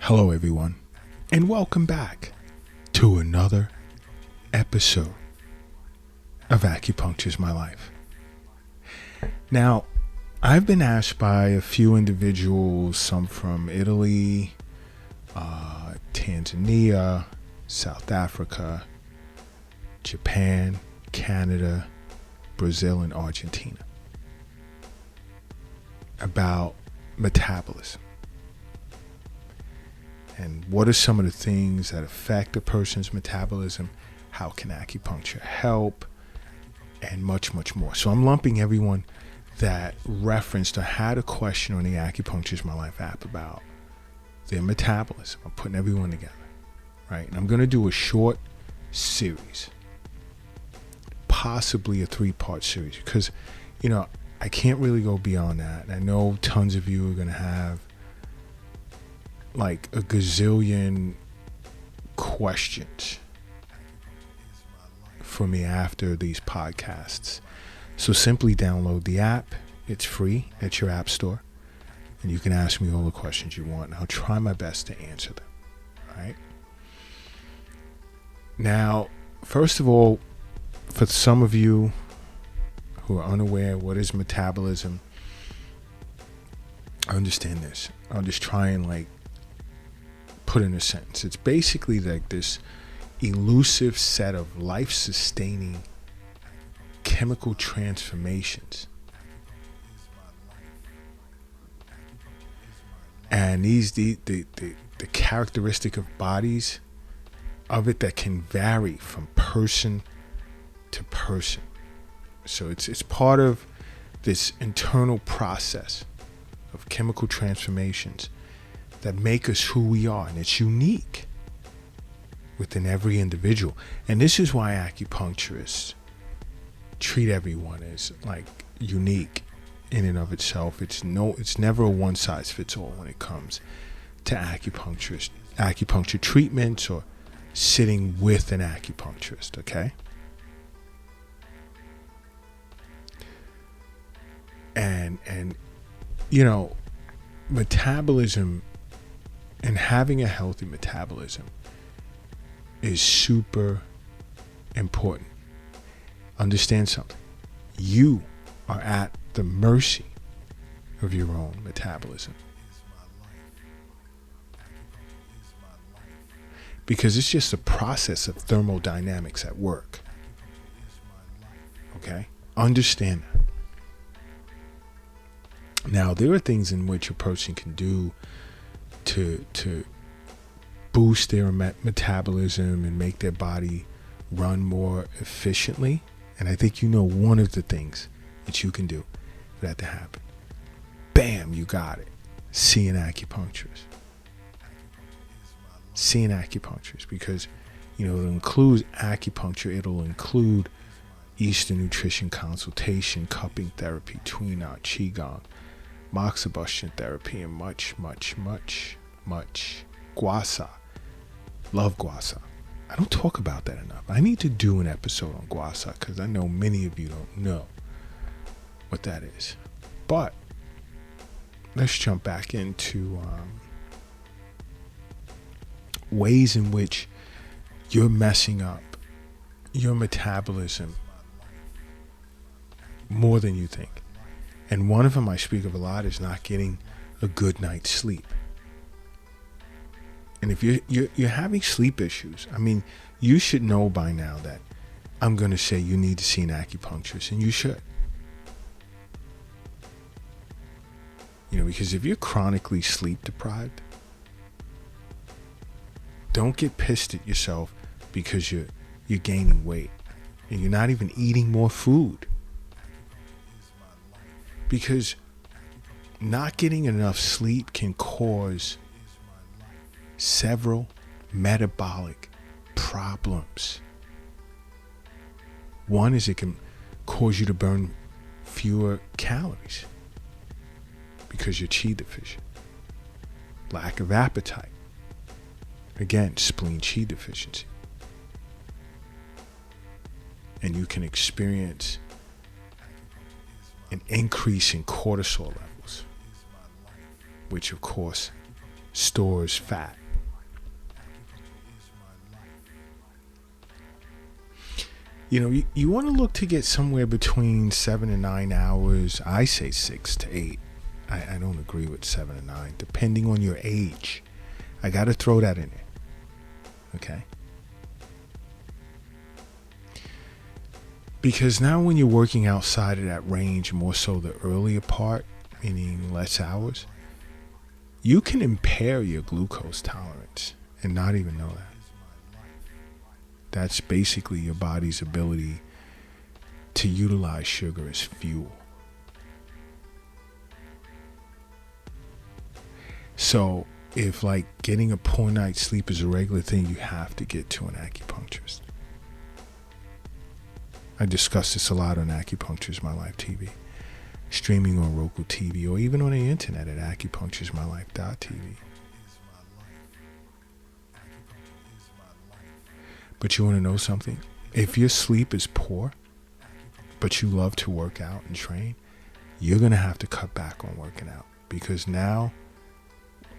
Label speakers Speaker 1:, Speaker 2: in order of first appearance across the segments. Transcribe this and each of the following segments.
Speaker 1: Hello, everyone, and welcome back to another episode of Acupuncture's My Life. Now, I've been asked by a few individuals, some from Italy, Tanzania, South Africa, Japan, Canada, Brazil, and Argentina, about metabolism. And what are some of the things that affect a person's metabolism? How can acupuncture help? And much, much more. So I'm lumping everyone that referenced or had a question on the Acupuncture's My Life app about their metabolism. I'm putting everyone together, right? And I'm going to do a short series, possibly a 3-part series, because, I can't really go beyond that. And I know tons of you are going to have like a gazillion questions for me after these podcasts. So simply download the app. It's free at your app store. And you can ask me all the questions you want. And I'll try my best to answer them. All right. Now, first of all, for some of you who are unaware, what is metabolism? Understand this. I'll just try and put in a sentence. It's basically like this elusive set of life-sustaining chemical transformations. And these the characteristic of bodies of it that can vary from person to person. So it's part of this internal process of chemical transformations that make us who we are, and it's unique within every individual. And this is why acupuncturists treat everyone as unique in and of itself. It's never a one size fits all when it comes to acupuncture treatments or sitting with an acupuncturist, okay? And metabolism and having a healthy metabolism is super important. Understand something. You are at the mercy of your own metabolism. Because it's just a process of thermodynamics at work. Okay? Understand that. Now, there are things in which a person can do to boost their metabolism and make their body run more efficiently. And I think one of the things that you can do for that to happen. Bam, you got it. See an acupuncturist. See an acupuncturist because, it'll include acupuncture. It'll include Eastern nutrition consultation, cupping therapy, Tuina, Qigong, moxibustion therapy, and much, much, much, much guasa. Love guasa. I don't talk about that enough. I need to do an episode on guasa because I know many of you don't know what that is. But let's jump back into ways in which you're messing up your metabolism more than you think. And one of them I speak of a lot is not getting a good night's sleep. And if you're having sleep issues, you should know by now that I'm going to say you need to see an acupuncturist, and you should. Because if you're chronically sleep deprived, don't get pissed at yourself because you're gaining weight and you're not even eating more food. Because not getting enough sleep can cause several metabolic problems. One is it can cause you to burn fewer calories because you're Qi deficient. Lack of appetite. Again, spleen Qi deficiency. And you can experience an increase in cortisol levels, which of course stores fat. You want to look to get somewhere between 7 and 9 hours. I say 6 to 8. I don't agree with 7 and 9, depending on your age. I got to throw that in there. Okay? Because now when you're working outside of that range, more so the earlier part, meaning less hours, you can impair your glucose tolerance and not even know that. That's basically your body's ability to utilize sugar as fuel. So if like getting a poor night's sleep is a regular thing, you have to get to an acupuncturist. I discuss this a lot on Acupuncture's My Life TV, streaming on Roku TV, or even on the internet at acupuncturesmylife.tv. But you want to know something? If your sleep is poor, but you love to work out and train, you're going to have to cut back on working out, because now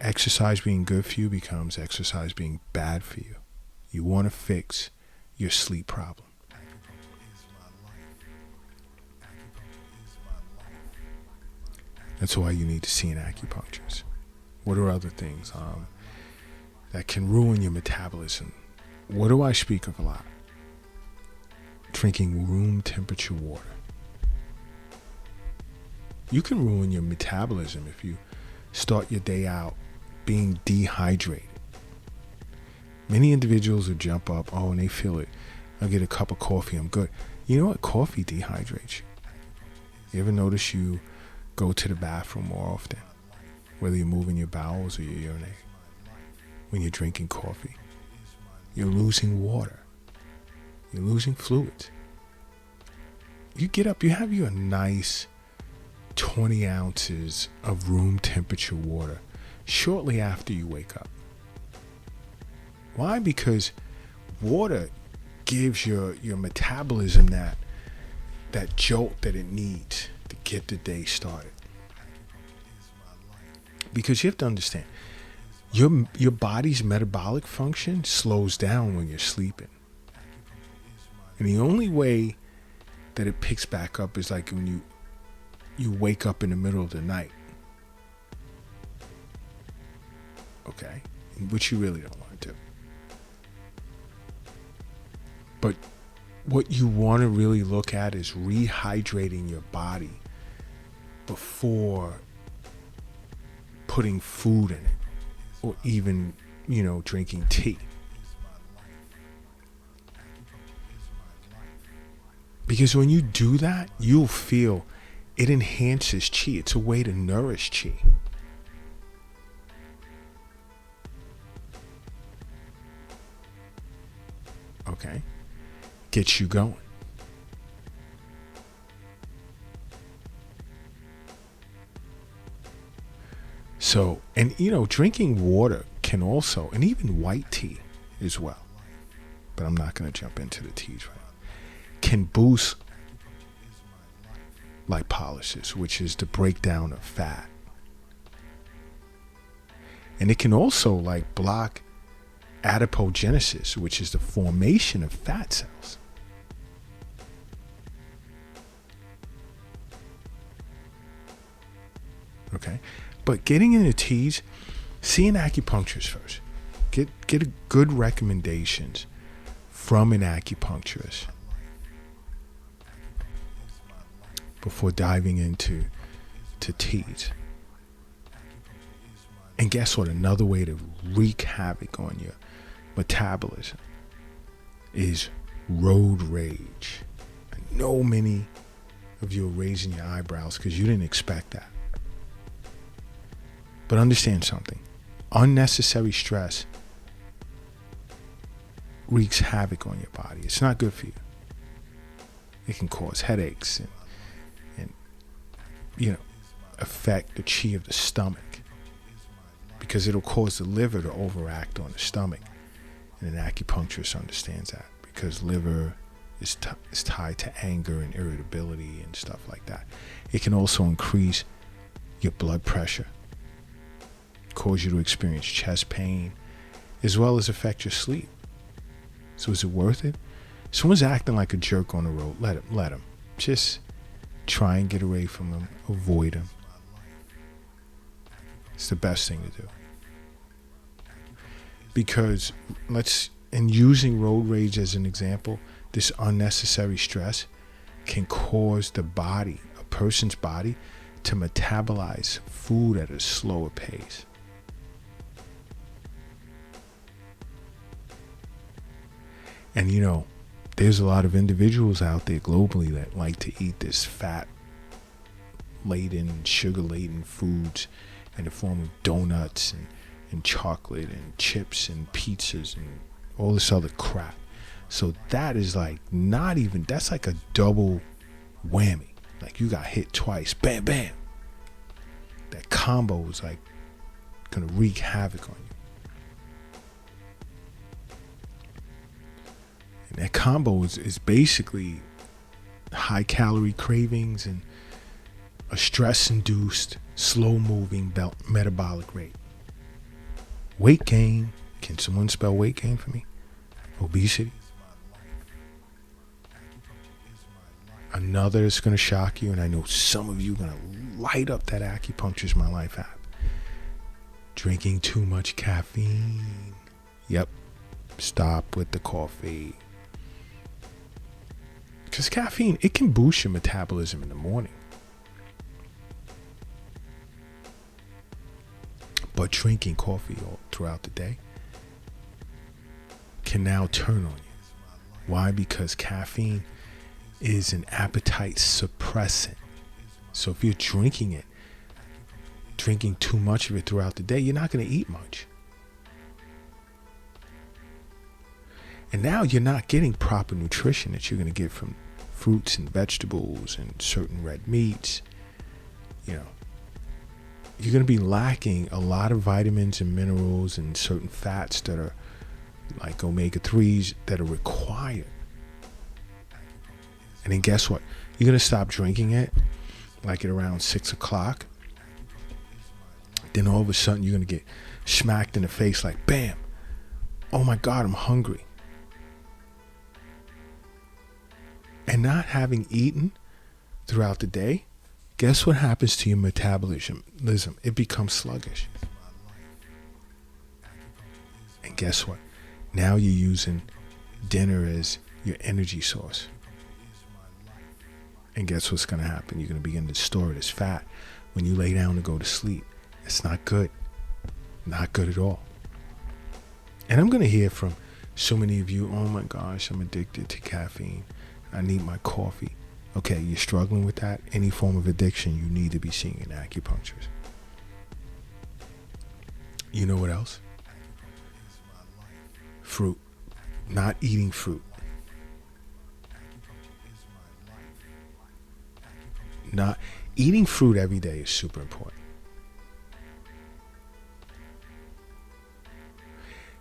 Speaker 1: exercise being good for you becomes exercise being bad for you. You want to fix your sleep problem. That's why you need to see an acupuncturist. What are other things that can ruin your metabolism? What do I speak of a lot? Drinking room temperature water. You can ruin your metabolism if you start your day out being dehydrated. Many individuals will jump up, and they feel it. I'll get a cup of coffee, I'm good. You know what? Coffee dehydrates you. You ever notice you go to the bathroom more often, whether you're moving your bowels or you're urinating? When you're drinking coffee, you're losing water. You're losing fluids. You get up, you have you a nice 20 ounces of room temperature water shortly after you wake up. Why? Because water gives your metabolism that jolt that it needs to get the day started. Because you have to understand, your body's metabolic function slows down when you're sleeping. And the only way that it picks back up is like when you wake up in the middle of the night. Okay? Which you really don't want to do. But what you want to really look at is rehydrating your body before putting food in it, or even, drinking tea. Because when you do that, you'll feel it enhances chi. It's a way to nourish chi. Okay? Gets you going. So, and drinking water can also, and even white tea as well, but I'm not going to jump into the teas right now, can boost lipolysis, which is the breakdown of fat. And it can also block adipogenesis, which is the formation of fat cells. Okay? But getting into teas, see an acupuncturist first. Get a good recommendations from an acupuncturist before diving into teas. And guess what? Another way to wreak havoc on your metabolism is road rage. I know many of you are raising your eyebrows because you didn't expect that. But understand something. Unnecessary stress wreaks havoc on your body. It's not good for you. It can cause headaches and affect the chi of the stomach, because it'll cause the liver to overact on the stomach. And an acupuncturist understands that, because liver is tied to anger and irritability and stuff like that. It can also increase your blood pressure, cause you to experience chest pain, as well as affect your sleep. So is it worth it? Someone's acting like a jerk on the road. Let him. Just try and get away from him. Avoid him. It's the best thing to do. Because in using road rage as an example, this unnecessary stress can cause the body, a person's body, to metabolize food at a slower pace. And there's a lot of individuals out there globally that like to eat this fat-laden, sugar-laden foods in the form of donuts and chocolate and chips and pizzas and all this other crap. So that is that's like a double whammy. Like you got hit twice. Bam, bam. That combo is like going to wreak havoc on you. And that combo is basically high calorie cravings and a stress-induced, slow-moving metabolic rate. Weight gain. Can someone spell weight gain for me? Obesity. Another is going to shock you, and I know some of you are going to light up that Acupuncture is My Life app. Drinking too much caffeine. Yep. Stop with the coffee. Because caffeine, it can boost your metabolism in the morning. But drinking coffee all throughout the day can now turn on you. Why? Because caffeine is an appetite suppressant. So if you're drinking too much of it throughout the day, you're not going to eat much. And now you're not getting proper nutrition that you're going to get from fruits and vegetables and certain red meats. You're going to be lacking a lot of vitamins and minerals and certain fats that are like omega-3s that are required. And then guess what? You're going to stop drinking it like at around 6 o'clock. Then all of a sudden you're going to get smacked in the face like, bam. Oh my God, I'm hungry. And not having eaten throughout the day, guess what happens to your metabolism? It becomes sluggish. And guess what? Now you're using dinner as your energy source. And guess what's going to happen? You're going to begin to store it as fat when you lay down to go to sleep. It's not good. Not good at all. And I'm going to hear from so many of you, oh my gosh, I'm addicted to caffeine. I need my coffee. Okay, you're struggling with that? Any form of addiction, you need to be seeing an acupuncturist. You know what else? Fruit. Not eating fruit. Not eating fruit every day is super important.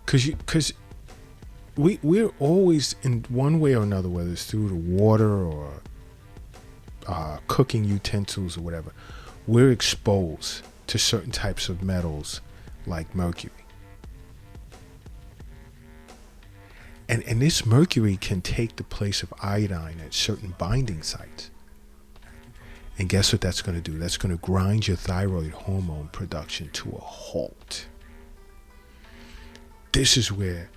Speaker 1: Because we're always, in one way or another, whether it's through the water or cooking utensils or whatever, we're exposed to certain types of metals like mercury. And this mercury can take the place of iodine at certain binding sites. And guess what that's going to do? That's going to grind your thyroid hormone production to a halt. This is where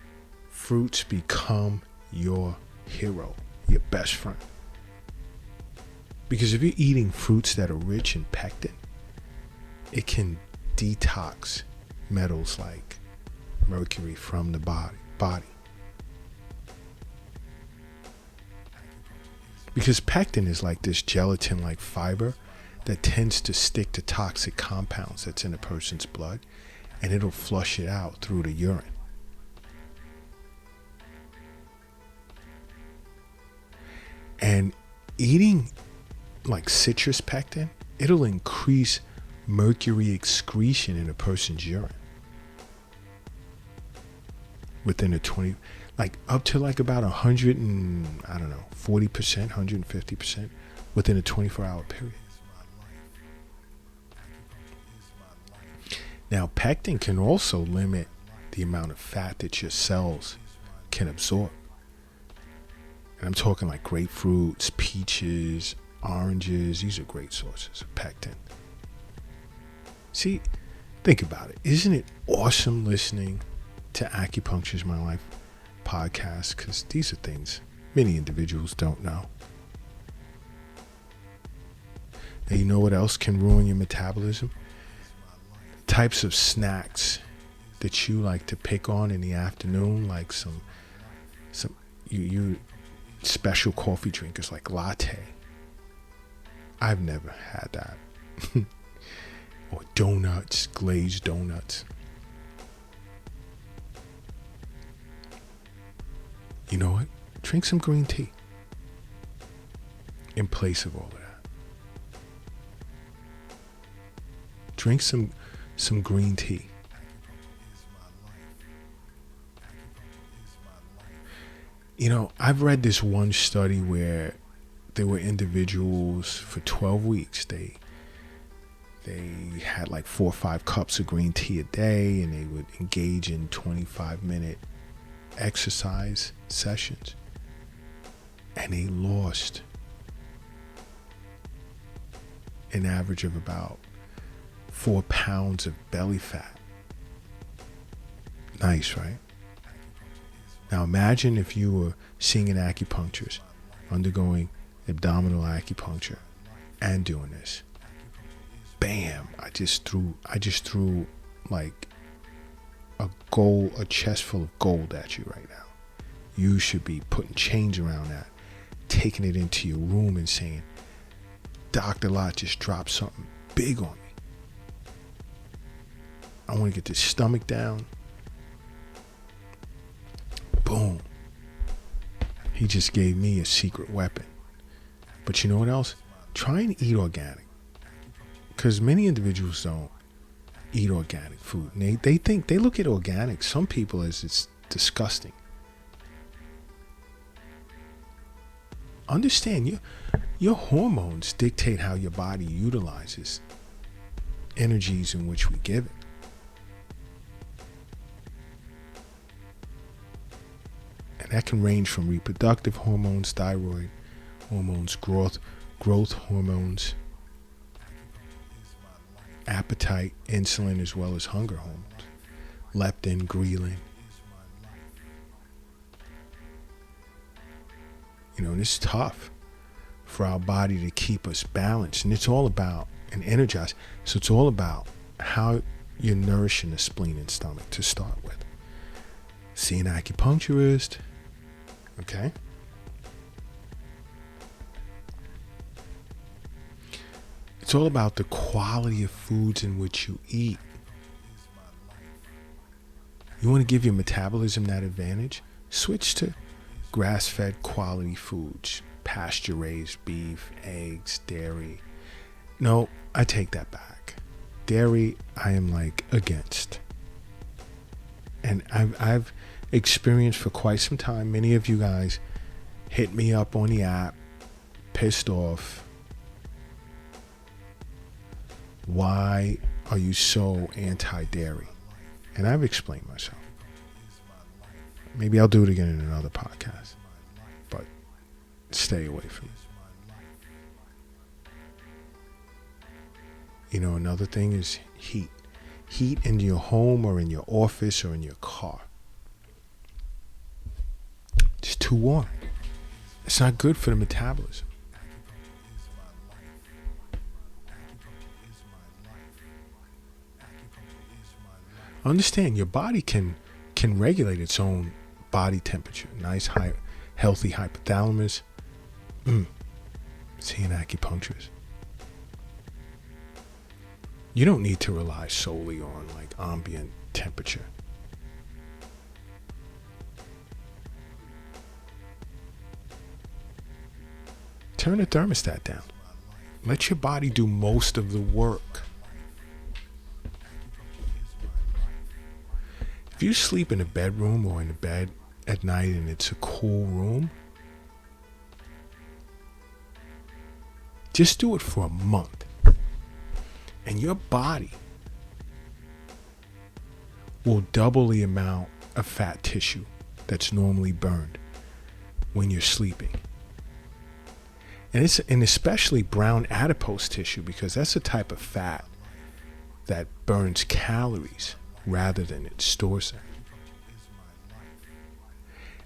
Speaker 1: fruits become your hero, your best friend. Because if you're eating fruits that are rich in pectin, it can detox metals like mercury from the body. Because pectin is like this gelatin-like fiber that tends to stick to toxic compounds that's in a person's blood, and it'll flush it out through the urine. And eating like citrus pectin, it'll increase mercury excretion in a person's urine within a 20, like up to like about 100 and, 40%, 150% within a 24-hour period. Now, pectin can also limit the amount of fat that your cells can absorb. And I'm talking like grapefruits, peaches, oranges. These are great sources of pectin. See, think about it. Isn't it awesome listening to Acupuncture's My Life podcast? Because these are things many individuals don't know. Now, you know what else can ruin your metabolism? Types of snacks that you like to pick on in the afternoon, like some you special coffee drinkers like latte. I've never had that. Or donuts, glazed donuts. You know what? Drink some green tea in place of all of that. Drink some green tea. You know, I've read this one study where there were individuals for 12 weeks. They had like 4 or 5 cups of green tea a day, and they would engage in 25-minute exercise sessions. And they lost an average of about 4 pounds of belly fat. Nice, right? Now imagine if you were seeing an acupuncturist, undergoing abdominal acupuncture, and doing this. Bam! I just threw like a chest full of gold at you right now. You should be putting change around that, taking it into your room and saying, Dr. Lott just dropped something big on me. I want to get this stomach down. Boom. He just gave me a secret weapon. But you know what else? Try and eat organic. Because many individuals don't eat organic food. And they look at organic, some people, as it's disgusting. Understand, your hormones dictate how your body utilizes energies in which we give it. And that can range from reproductive hormones, thyroid hormones, growth hormones, appetite, insulin, as well as hunger hormones, leptin, ghrelin. You know, and it's tough for our body to keep us balanced, and it's all about and energized. So it's all about how you're nourishing the spleen and stomach to start with. See an acupuncturist, okay? It's all about the quality of foods in which you eat. You want to give your metabolism that advantage? Switch to grass-fed quality foods, pasture-raised beef, eggs, dairy. No, I take that back. Dairy, I am like against. And I've experienced for quite some time, many of you guys hit me up on the app, pissed off. Why are you so anti-dairy? And I've explained myself. Maybe I'll do it again in another podcast, but stay away from it. You know, another thing is heat. Heat in your home or in your office or in your car. It's too warm. It's not good for the metabolism. Understand, your body can regulate its own body temperature. Nice, high, healthy hypothalamus. See an acupuncturist. You don't need to rely solely on like ambient temperature. Turn the thermostat down. Let your body do most of the work. If you sleep in a bedroom or in a bed at night and it's a cool room, just do it for a month. And your body will double the amount of fat tissue that's normally burned when you're sleeping. And especially brown adipose tissue, because that's a type of fat that burns calories rather than it stores them.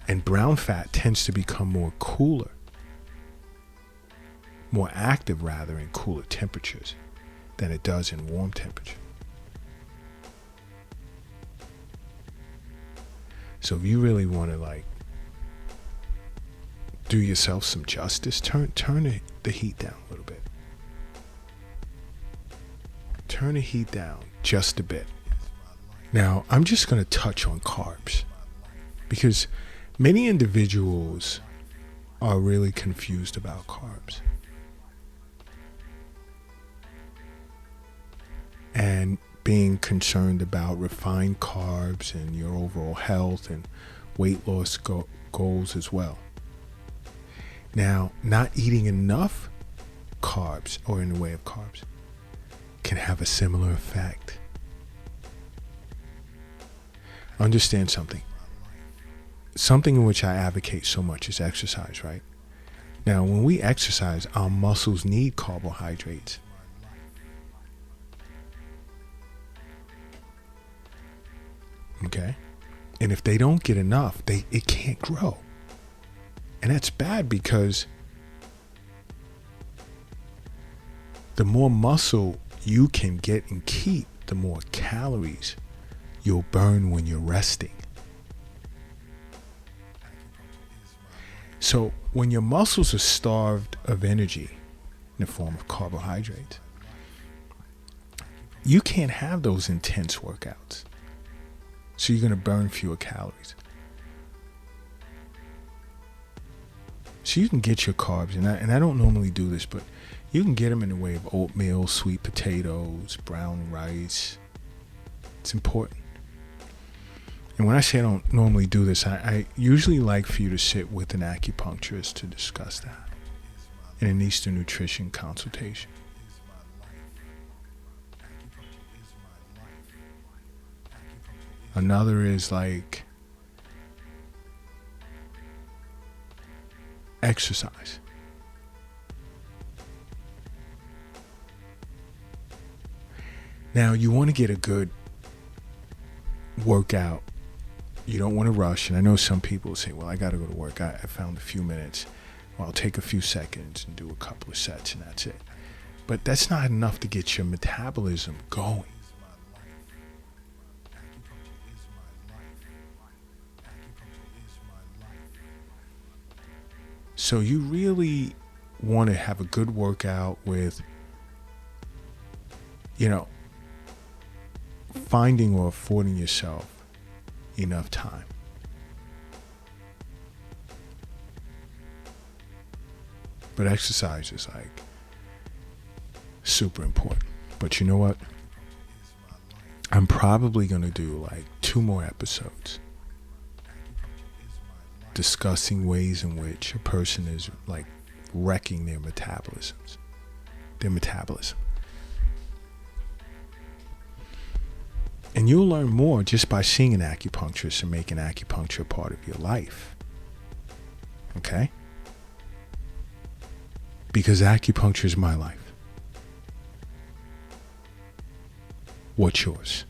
Speaker 1: And brown fat tends to become more active rather in cooler temperatures than it does in warm temperature. So if you really want to do yourself some justice, turn the heat down a little bit. Turn the heat down just a bit. Now, I'm just going to touch on carbs because many individuals are really confused about carbs. And being concerned about refined carbs and your overall health and weight loss goals as well. Now, not eating enough carbs or in the way of carbs can have a similar effect. Understand something. Something in which I advocate so much is exercise, right? Now, when we exercise, our muscles need carbohydrates. Okay? And if they don't get enough, it can't grow. And that's bad because the more muscle you can get and keep, the more calories you'll burn when you're resting. So when your muscles are starved of energy in the form of carbohydrates, you can't have those intense workouts. So you're going to burn fewer calories. So you can get your carbs, and I don't normally do this, but you can get them in the way of oatmeal, sweet potatoes, brown rice. It's important. And when I say I don't normally do this, I usually like for you to sit with an acupuncturist to discuss that in an Eastern nutrition consultation. Another is exercise. Now, you want to get a good workout. You don't want to rush. And I know some people say, well, I got to go to work. I found a few minutes. Well, I'll take a few seconds and do a couple of sets and that's it. But that's not enough to get your metabolism going. So you really want to have a good workout with, finding or affording yourself enough time. But exercise is super important. But you know what? I'm probably going to do 2 more episodes discussing ways in which a person is wrecking their metabolism. And you'll learn more just by seeing an acupuncturist and making acupuncture a part of your life. Okay? Because acupuncture is my life. What's yours?